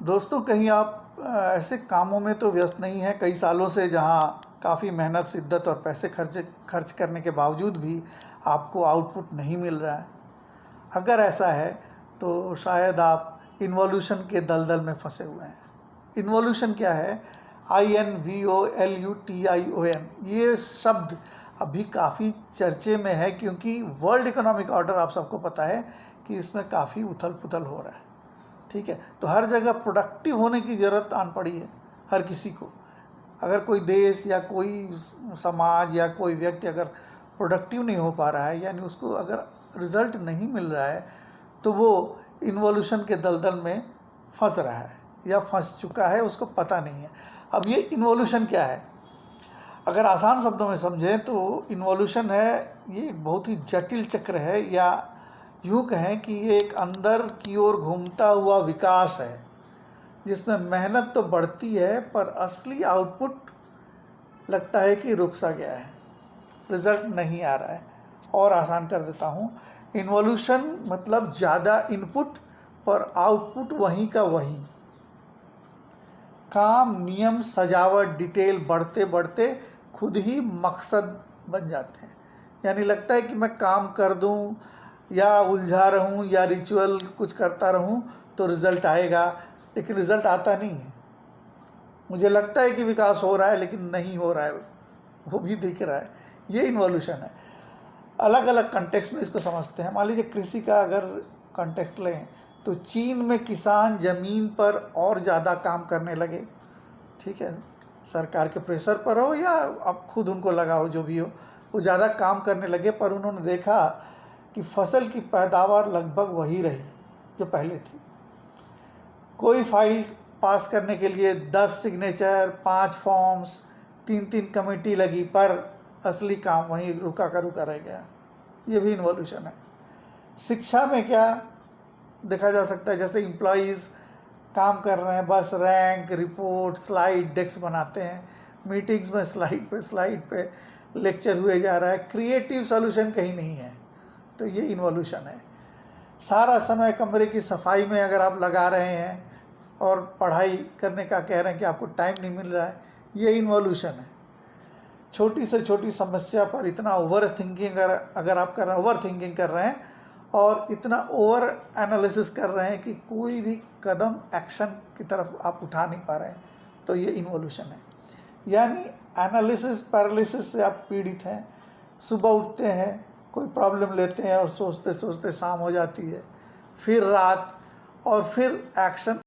दोस्तों, कहीं आप ऐसे कामों में तो व्यस्त नहीं हैं कई सालों से जहां काफ़ी मेहनत, शिद्दत और पैसे खर्च करने के बावजूद भी आपको आउटपुट नहीं मिल रहा है? अगर ऐसा है तो शायद आप इन्वॉल्यूशन के दलदल में फंसे हुए हैं। इन्वॉल्यूशन क्या है? INVOLUTION। ये शब्द अभी काफ़ी चर्चे में है क्योंकि वर्ल्ड इकोनॉमिक ऑर्डर, आप सबको पता है कि इसमें काफ़ी उथल पुथल हो रहा है। ठीक है, तो हर जगह प्रोडक्टिव होने की ज़रूरत आन पड़ी है हर किसी को। अगर कोई देश या कोई समाज या कोई व्यक्ति अगर प्रोडक्टिव नहीं हो पा रहा है, यानी उसको अगर रिजल्ट नहीं मिल रहा है, तो वो इन्वॉल्यूशन के दलदल में फंस रहा है या फंस चुका है, उसको पता नहीं है। अब ये इन्वॉल्यूशन क्या है? अगर आसान शब्दों में समझें तो इन्वॉल्यूशन है, ये एक बहुत ही जटिल चक्र है, या यूँ कहें कि ये एक अंदर की ओर घूमता हुआ विकास है जिसमें मेहनत तो बढ़ती है पर असली आउटपुट लगता है कि रुक सा गया है, रिजल्ट नहीं आ रहा है। और आसान कर देता हूँ, इन्वॉल्यूशन मतलब ज़्यादा इनपुट पर आउटपुट वहीं का वहीं। काम, नियम, सजावट, डिटेल बढ़ते बढ़ते खुद ही मकसद बन जाते हैं। यानी लगता है कि मैं काम कर दूं या उलझा रहूं या रिचुअल कुछ करता रहूं तो रिज़ल्ट आएगा, लेकिन रिज़ल्ट आता नहीं है। मुझे लगता है कि विकास हो रहा है लेकिन नहीं हो रहा है, वो भी दिख रहा है। ये इन्वॉल्यूशन है। अलग अलग कंटेक्स्ट में इसको समझते हैं। मान लीजिए कृषि का अगर कंटेक्स्ट लें तो चीन में किसान ज़मीन पर और ज़्यादा काम करने लगे। ठीक है, सरकार के प्रेशर पर हो या आप खुद उनको लगाओ, जो भी हो, वो ज़्यादा काम करने लगे। पर उन्होंने देखा कि फसल की पैदावार लगभग वही रही जो पहले थी। कोई फाइल पास करने के लिए 10 सिग्नेचर, 5 फॉर्म्स, 3 कमेटी लगी, पर असली काम वहीं रुका रह गया। ये भी इन्वॉल्यूशन है। शिक्षा में क्या देखा जा सकता है? जैसे एम्प्लॉयज़ काम कर रहे हैं, बस रैंक, रिपोर्ट, स्लाइड, डेस्क बनाते हैं। मीटिंग्स में स्लाइड पे लेक्चर हुए जा रहा है, क्रिएटिव सॉल्यूशन कहीं नहीं है। तो ये इन्वॉल्यूशन है। सारा समय कमरे की सफाई में अगर आप लगा रहे हैं और पढ़ाई करने का कह रहे हैं कि आपको टाइम नहीं मिल रहा है, ये इन्वॉल्यूशन है। छोटी से छोटी समस्या पर इतना ओवर थिंकिंग अगर आप कर रहे हैं, ओवर थिंकिंग कर रहे हैं और इतना ओवर एनालिसिस कर रहे हैं कि कोई भी कदम एक्शन की तरफ आप उठा नहीं पा रहे हैं, तो ये इन्वॉल्यूशन है। यानी एनालिसिस पैरालिसिस से आप पीड़ित हैं। सुबह उठते हैं, कोई प्रॉब्लम लेते हैं और सोचते सोचते शाम हो जाती है, फिर रात, और फिर एक्शन